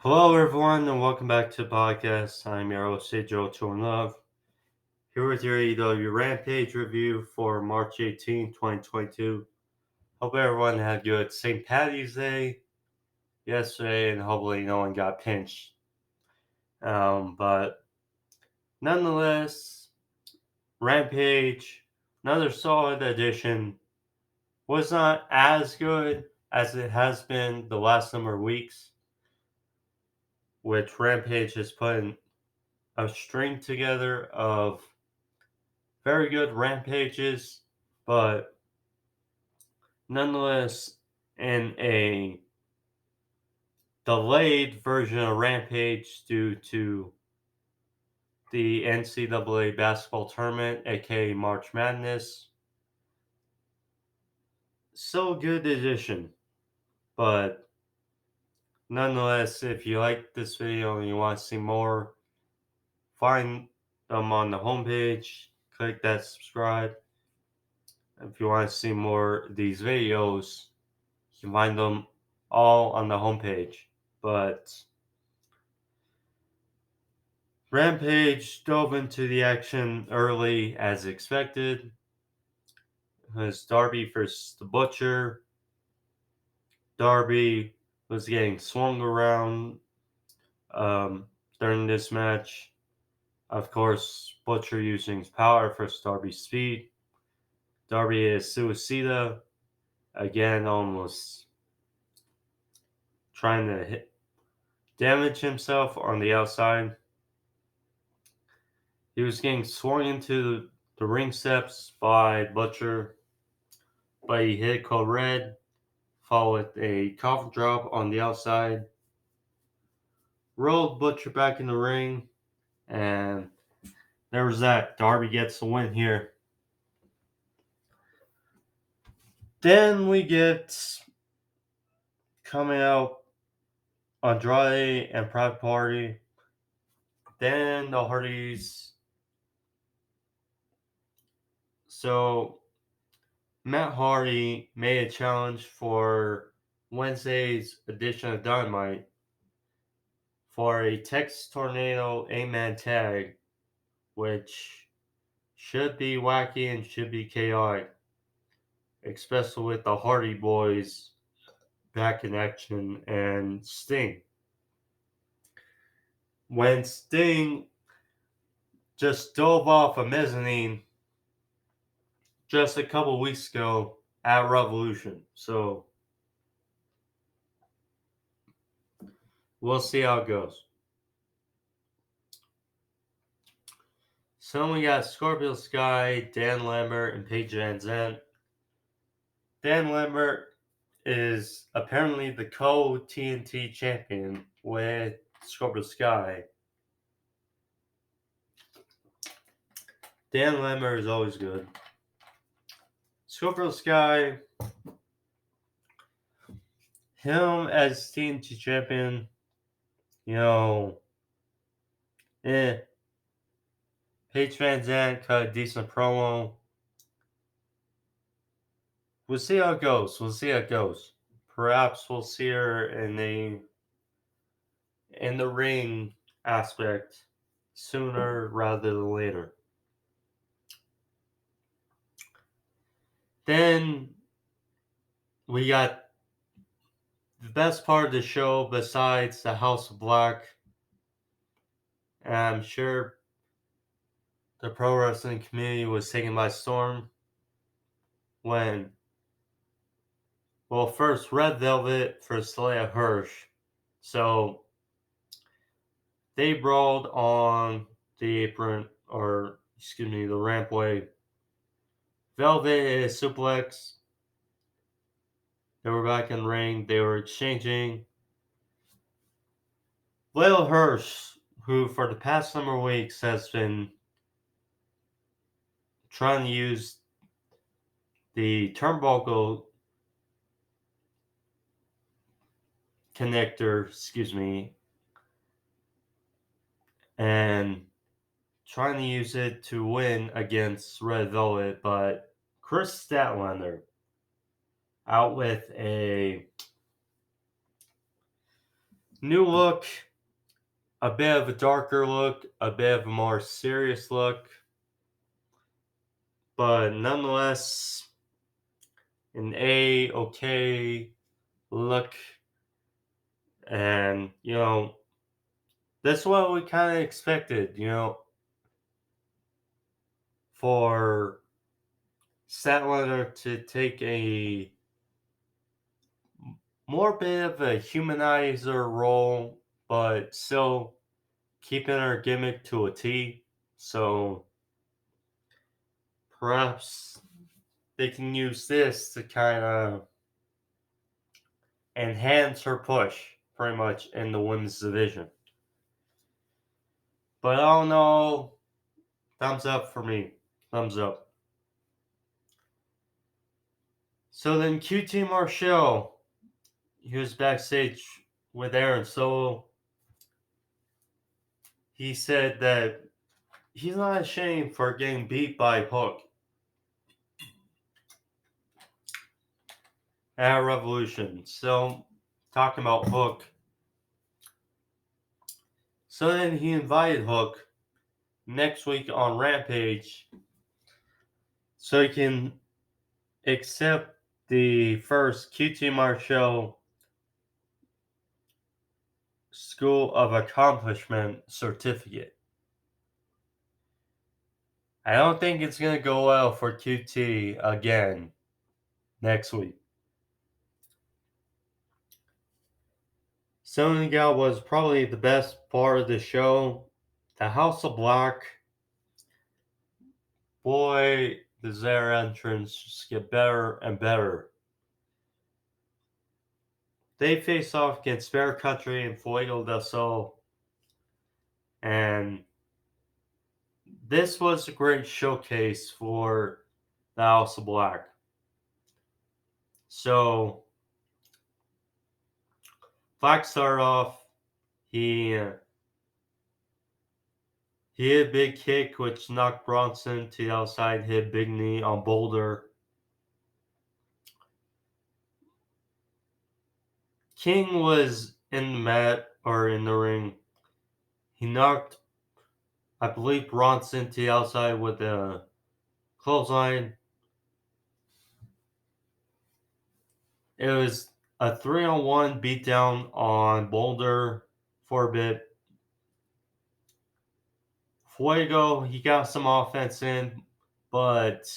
Hello, everyone, and welcome back to the podcast. I'm your host, Joe Love, here with your AEW Rampage review for March 18, 2022. Hope everyone had good St. Patty's Day yesterday, and hopefully no one got pinched. But nonetheless, Rampage, another solid edition, was not as good as it has been the last number of weeks, which Rampage has put in a string together of very good rampages, but nonetheless, in a delayed version of Rampage due to the NCAA basketball tournament, aka March Madness. So good edition, but nonetheless, if you like this video and you want to see more, find them on the homepage, click that subscribe. If you want to see more of these videos, you can find them all on the homepage. But Rampage dove into the action early as expected. It was Darby versus the Butcher. Darby was getting swung around during this match. Of course, Butcher using his power versus Darby's speed. Darby is Suicida. Again, almost trying to damage himself on the outside. He was getting swung into the ring steps by Butcher, but he hit Code Red, followed with a coffin drop on the outside, rolled Butcher back in the ring, and there was that. Darby gets the win here. Then we get coming out Andrade and Private Party. Then the Hardys. So Matt Hardy made a challenge for Wednesday's edition of Dynamite for a Texas Tornado 8-man tag, which should be wacky and should be chaotic, especially with the Hardy Boys back in action and Sting. When Sting just dove off a mezzanine just a couple weeks ago at Revolution. So we'll see how it goes. So we got Scorpio Sky, Dan Lambert, and Paige Van Zandt. Dan Lambert is apparently the co-TNT champion with Scorpio Sky. Dan Lambert is always good. Scorpio Sky, him as TNT champion, Paige Van Zandt cut a decent promo. We'll see how it goes. Perhaps we'll see her in the ring aspect sooner rather than later. Then we got the best part of the show besides the House of Black. And I'm sure the pro wrestling community was taken by storm when, first Red Velvet for Leyla Hirsch. So they brawled on the apron, the rampway. Velvet hit a suplex. They were back in the ring. They were exchanging. Leyla Hirsch, who for the past number of weeks has been trying to use the turnbuckle connector, and trying to use it to win against Red Velvet, but Chris Statlander out with a New look, a bit of a darker look, a bit of a more serious look, but nonetheless, an A-okay look. And, that's what we kind of expected, for Statlander to take a more bit of a humanizer role, but still keeping her gimmick to a T. So perhaps they can use this to kind of enhance her push pretty much in the women's division. But I don't know. Thumbs up for me. Thumbs up. So then QT Marshall, he was backstage with Aaron Solo. He said that he's not ashamed for getting beat by Hook at Revolution. So, talking about Hook. So then he invited Hook next week on Rampage so he can accept the first QT Marshall School of Accomplishment certificate. I don't think it's going to go well for QT again next week. Sonya Gal was probably the best part of the show. The House of Black, boy, does their entrance just get better and better. They face off against Bear Country and Fuego del Sol, and this was a great showcase for the House of Black. So, Black started off, he hit a big kick which knocked Bronson to the outside, hit a big knee on Boulder. King was in the mat or in the ring. He knocked, I believe, Bronson to the outside with a clothesline. It was a 3-on-1 beatdown on Boulder for a bit. Fuego, he got some offense in, but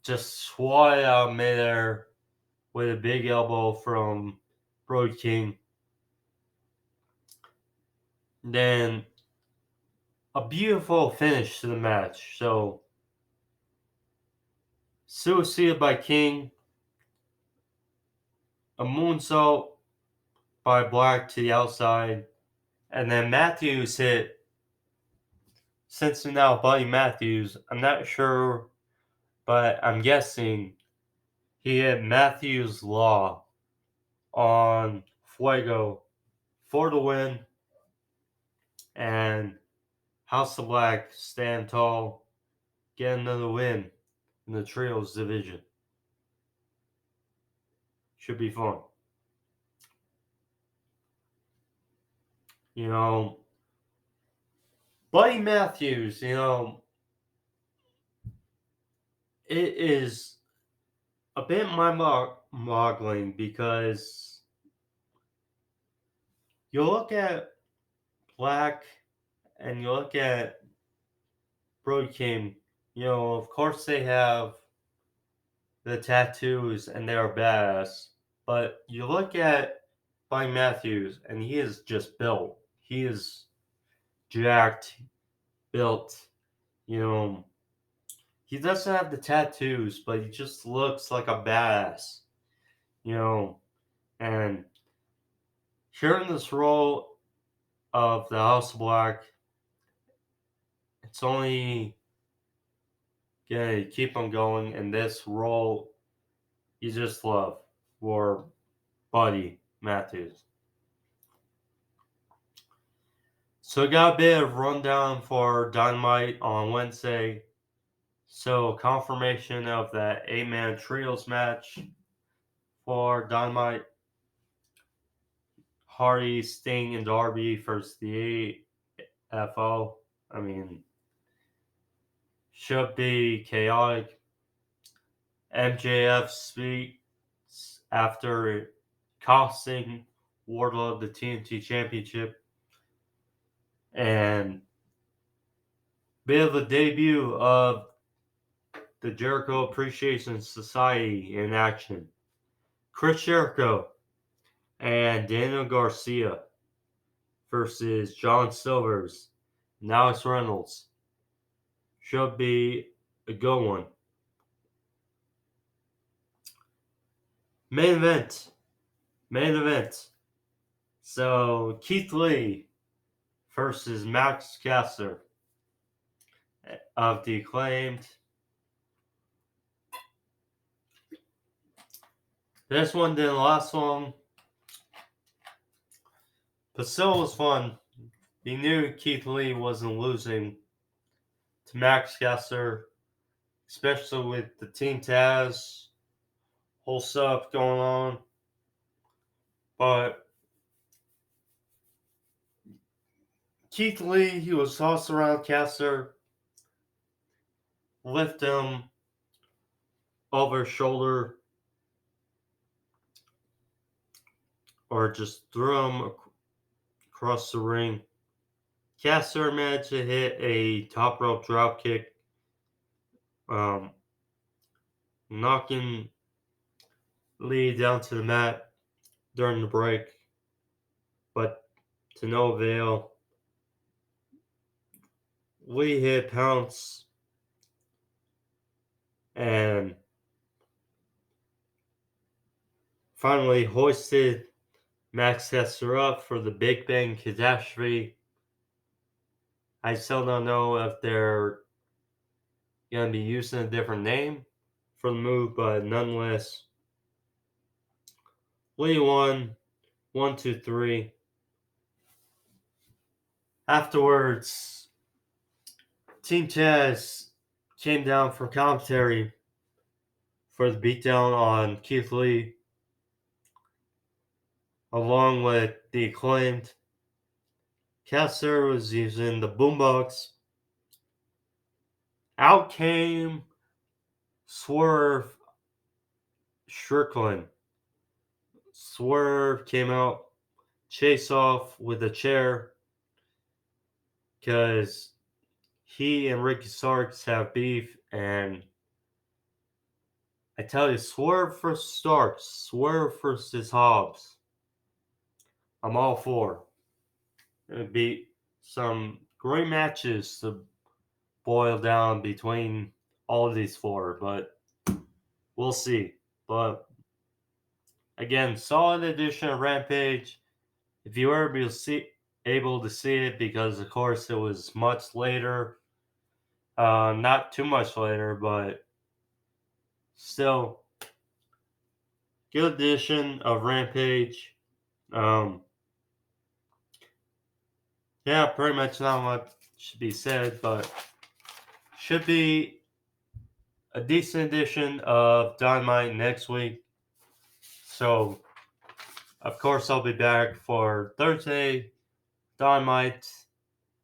just swatted out midair with a big elbow from Brody King. Then a beautiful finish to the match. So, suicide by King, a moonsault by Black to the outside, and then Matthews hit Cincinnati Buddy Matthews. I'm not sure, but I'm guessing he hit Matthews Law on Fuego for the win, and House of Black stand tall, get another win in the Trios division. Should be fun. Buddy Matthews, it is a bit mind-boggling because you look at Black and you look at Brody King, of course they have the tattoos and they are badass, but you look at Buddy Matthews and he is just built. He is jacked, built, he doesn't have the tattoos, but he just looks like a badass, and here in this role of the House of Black, it's only gonna keep on going in this role you just love for Buddy Matthews. So we got a bit of rundown for Dynamite on Wednesday. So confirmation of that 8-man trios match for Dynamite. Hardy, Sting, and Darby versus the AFO. I mean, should be chaotic. MJF speaks after costing Wardlow the TNT Championship. And bit of a debut of the Jericho Appreciation Society in action. Chris Jericho and Daniel Garcia versus John Silvers and Alex Reynolds. Should be a good one. Main event. So Keith Lee versus Max Caster of the Acclaimed. This one didn't last long, but still was fun. You knew Keith Lee wasn't losing to Max Caster, especially with the Team Taz whole stuff going on. But Keith Lee, he was tossed around Caster, lift him over his shoulder, or just threw him across the ring. Caster managed to hit a top rope drop kick, knocking Lee down to the mat during the break, but to no avail. Lee hit Pounce and finally hoisted Max Caster up for the Big Bang Catastrophe. I still don't know if they're going to be using a different name for the move, but nonetheless, Lee won 1, 2, 3. Afterwards, Team Taz came down for commentary for the beatdown on Keith Lee, along with the Acclaimed. Caster was using the boombox. Out came Swerve Strickland. Swerve came out, chased off with a chair, because he and Ricky Starks have beef, and I tell you, Swerve versus Starks, Swerve versus Hobbs, I'm all for. It'd be some great matches to boil down between all of these four, but we'll see. But again, solid edition of Rampage. If you were able to see it, because of course it was much later, not too much later, but still, good edition of Rampage. Yeah, pretty much not much should be said, but should be a decent edition of Dynamite next week. So, of course, I'll be back for Thursday Dynamite.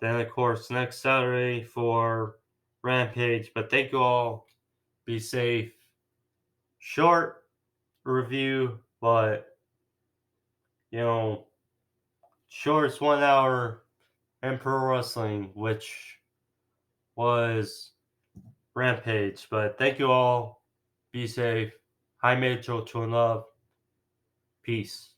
Then, of course, next Saturday for Rampage. But thank you all. Be safe. Short review, but, shortest 1 hour in pro wrestling, which was Rampage. But thank you all. Be safe. Hi, Mitchell. To love. Peace.